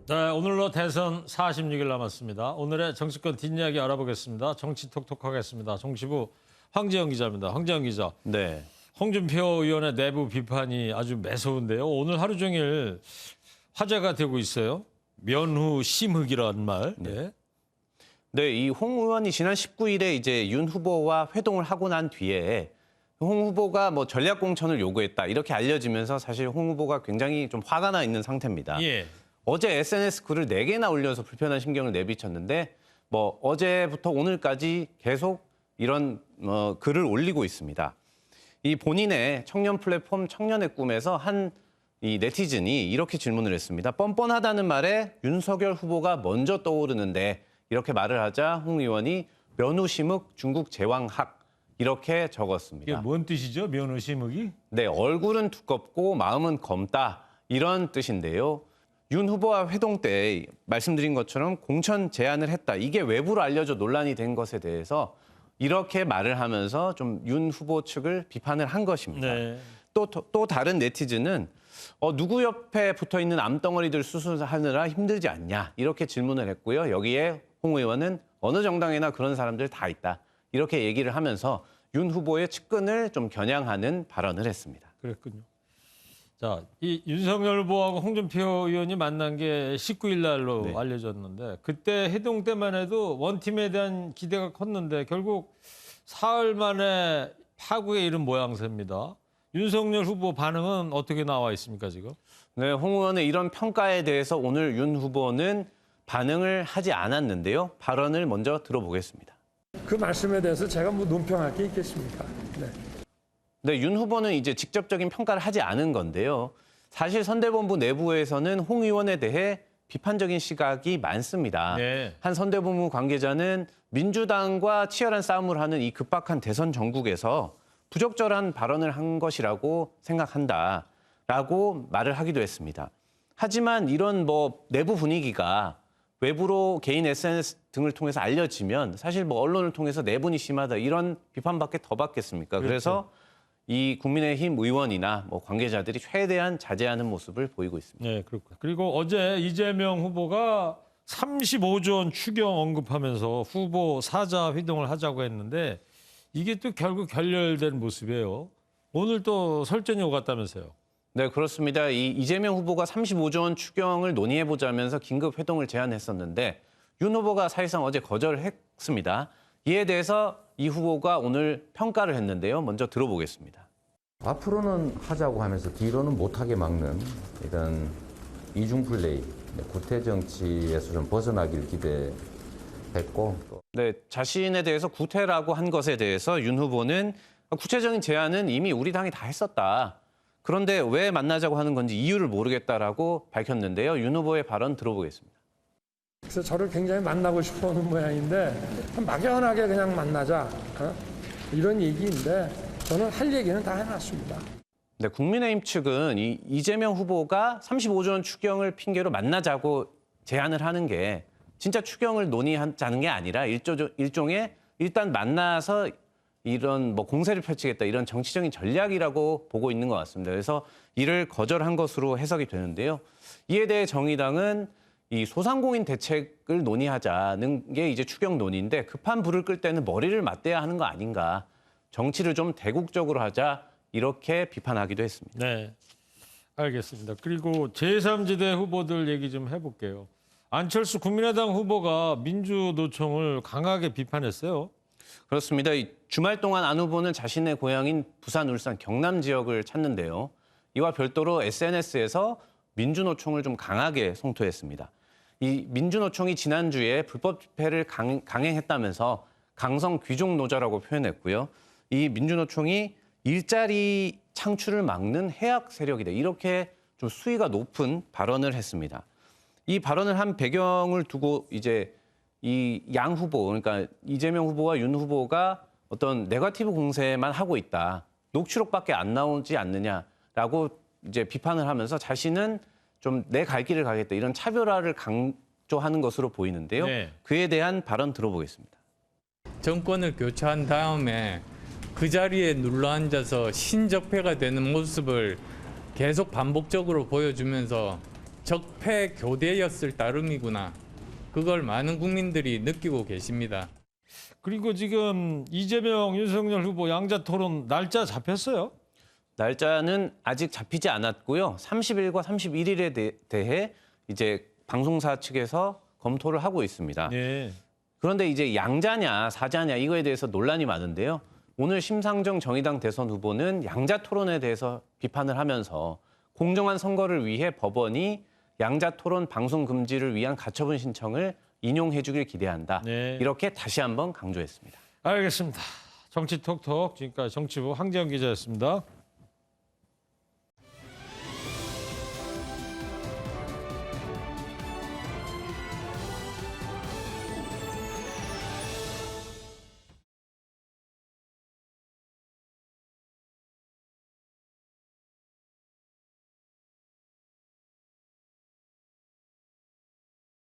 네, 오늘로 대선 46일 남았습니다. 오늘의 정치권 뒷이야기 알아보겠습니다. 정치 톡톡하겠습니다. 정치부 황재영 기자입니다. 황재영 기자. 네. 홍준표 의원의 내부 비판이 아주 매서운데요. 오늘 하루 종일 화제가 되고 있어요. 면후 심흑이라는 말. 네. 네, 이 홍 의원이 지난 19일에 이제 윤 후보와 회동을 하고 난 뒤에 홍 후보가 뭐 전략 공천을 요구했다 이렇게 알려지면서 사실 홍 후보가 굉장히 좀 화가 나 있는 상태입니다. 예. 어제 SNS 글을 4개나 올려서 불편한 심경을 내비쳤는데 뭐 어제부터 오늘까지 계속 이런 글을 올리고 있습니다. 이 본인의 청년 플랫폼 청년의 꿈에서 한 이 네티즌이 이렇게 질문을 했습니다. 뻔뻔하다는 말에 윤석열 후보가 먼저 떠오르는데 이렇게 말을 하자 홍 의원이 면후 심흑 중국 제왕학 이렇게 적었습니다. 이게 뭔 뜻이죠? 면후 심흑이? 네, 얼굴은 두껍고 마음은 검다 이런 뜻인데요. 윤 후보와 회동 때 말씀드린 것처럼 공천 제안을 했다. 이게 외부로 알려져 논란이 된 것에 대해서 이렇게 말을 하면서 좀 윤 후보 측을 비판을 한 것입니다. 네. 또 다른 네티즌은 누구 옆에 붙어있는 암덩어리들 수술하느라 힘들지 않냐 이렇게 질문을 했고요. 여기에 홍 의원은 어느 정당에나 그런 사람들 다 있다. 이렇게 얘기를 하면서 윤 후보의 측근을 좀 겨냥하는 발언을 했습니다. 그랬군요. 자, 이 윤석열 후보하고 홍준표 의원이 만난 게 19일 날로 네. 알려졌는데 그때 해동 때만 해도 원팀에 대한 기대가 컸는데 결국 사흘 만에 파국에 이른 모양새입니다. 윤석열 후보 반응은 어떻게 나와 있습니까, 지금? 네, 홍 의원의 이런 평가에 대해서 오늘 윤 후보는 반응을 하지 않았는데요. 발언을 먼저 들어보겠습니다. 그 말씀에 대해서 제가 뭐 논평할 게 있겠습니까? 네. 네, 윤 후보는 이제 직접적인 평가를 하지 않은 건데요. 사실 선대본부 내부에서는 홍 의원에 대해 비판적인 시각이 많습니다. 네. 한 선대본부 관계자는 민주당과 치열한 싸움을 하는 이 급박한 대선 전국에서 부적절한 발언을 한 것이라고 생각한다라고 말을 하기도 했습니다. 하지만 이런 뭐 내부 분위기가 외부로 개인 SNS 등을 통해서 알려지면 사실 뭐 언론을 통해서 내분이 심하다 이런 비판밖에 더 받겠습니까? 그렇죠. 그래서 이 국민의힘 의원이나 뭐 관계자들이 최대한 자제하는 모습을 보이고 있습니다. 네, 그렇고요. 그리고 어제 이재명 후보가 35조 원 추경 언급하면서 후보 사자 회동을 하자고 했는데 이게 또 결국 결렬된 모습이에요. 오늘 또 설전이 오갔다면서요. 네, 그렇습니다. 이 이재명 후보가 35조 원 추경을 논의해보자면서 긴급 회동을 제안했었는데 윤 후보가 사실상 어제 거절을 했습니다. 이에 대해서 이 후보가 오늘 평가를 했는데요. 먼저 들어보겠습니다. 앞으로는 하자고 하면서 뒤로는 못하게 막는 이런 이중 플레이, 구태 정치에서 좀 벗어나길 기대했고 네, 자신에 대해서 구태라고 한 것에 대해서 윤 후보는 구체적인 제안은 이미 우리 당이 다 했었다. 그런데 왜 만나자고 하는 건지 이유를 모르겠다라고 밝혔는데요. 윤 후보의 발언 들어보겠습니다. 그래서 저를 굉장히 만나고 싶어 하는 모양인데 막연하게 그냥 만나자 이런 얘기인데 저는 할 얘기는 다 해놨습니다. 네, 국민의힘 측은 이재명 후보가 35조 원 추경을 핑계로 만나자고 제안을 하는 게 진짜 추경을 논의하자는 게 아니라 일종의 일단 만나서 이런 뭐 공세를 펼치겠다 이런 정치적인 전략이라고 보고 있는 것 같습니다. 그래서 이를 거절한 것으로 해석이 되는데요. 이에 대해 정의당은 이 소상공인 대책을 논의하자는 게 이제 추경 논의인데 급한 불을 끌 때는 머리를 맞대야 하는 거 아닌가. 정치를 좀 대국적으로 하자 이렇게 비판하기도 했습니다. 네, 알겠습니다. 그리고 제3지대 후보들 얘기 좀 해볼게요. 안철수 국민의당 후보가 민주노총을 강하게 비판했어요. 그렇습니다. 이 주말 동안 안 후보는 자신의 고향인 부산, 울산, 경남 지역을 찾는데요. 이와 별도로 SNS에서 민주노총을 좀 강하게 성토했습니다. 이 민주노총이 지난주에 불법 집회를 강행했다면서 강성 귀족 노조라고 표현했고요. 이 민주노총이 일자리 창출을 막는 해악 세력이다. 이렇게 좀 수위가 높은 발언을 했습니다. 이 발언을 한 배경을 두고 이제 이 양 후보, 그러니까 이재명 후보와 윤 후보가 어떤 네거티브 공세만 하고 있다. 녹취록밖에 안 나오지 않느냐라고 이제 비판을 하면서 자신은 좀 내 갈 길을 가겠다. 이런 차별화를 강조하는 것으로 보이는데요. 네. 그에 대한 발언 들어보겠습니다. 정권을 교체한 다음에 그 자리에 눌러앉아서 신적폐가 되는 모습을 계속 반복적으로 보여주면서 적폐 교대였을 따름이구나. 그걸 많은 국민들이 느끼고 계십니다. 그리고 지금 이재명, 윤석열 후보 양자 토론 날짜 잡혔어요? 날짜는 아직 잡히지 않았고요. 30일과 31일에 대해 이제 방송사 측에서 검토를 하고 있습니다. 네. 그런데 이제 양자냐 사자냐 이거에 대해서 논란이 많은데요. 오늘 심상정 정의당 대선 후보는 양자 토론에 대해서 비판을 하면서 공정한 선거를 위해 법원이 양자 토론 방송 금지를 위한 가처분 신청을 인용해 주길 기대한다. 네. 이렇게 다시 한번 강조했습니다. 알겠습니다. 정치 톡톡 지금까지 정치부 황재영 기자였습니다.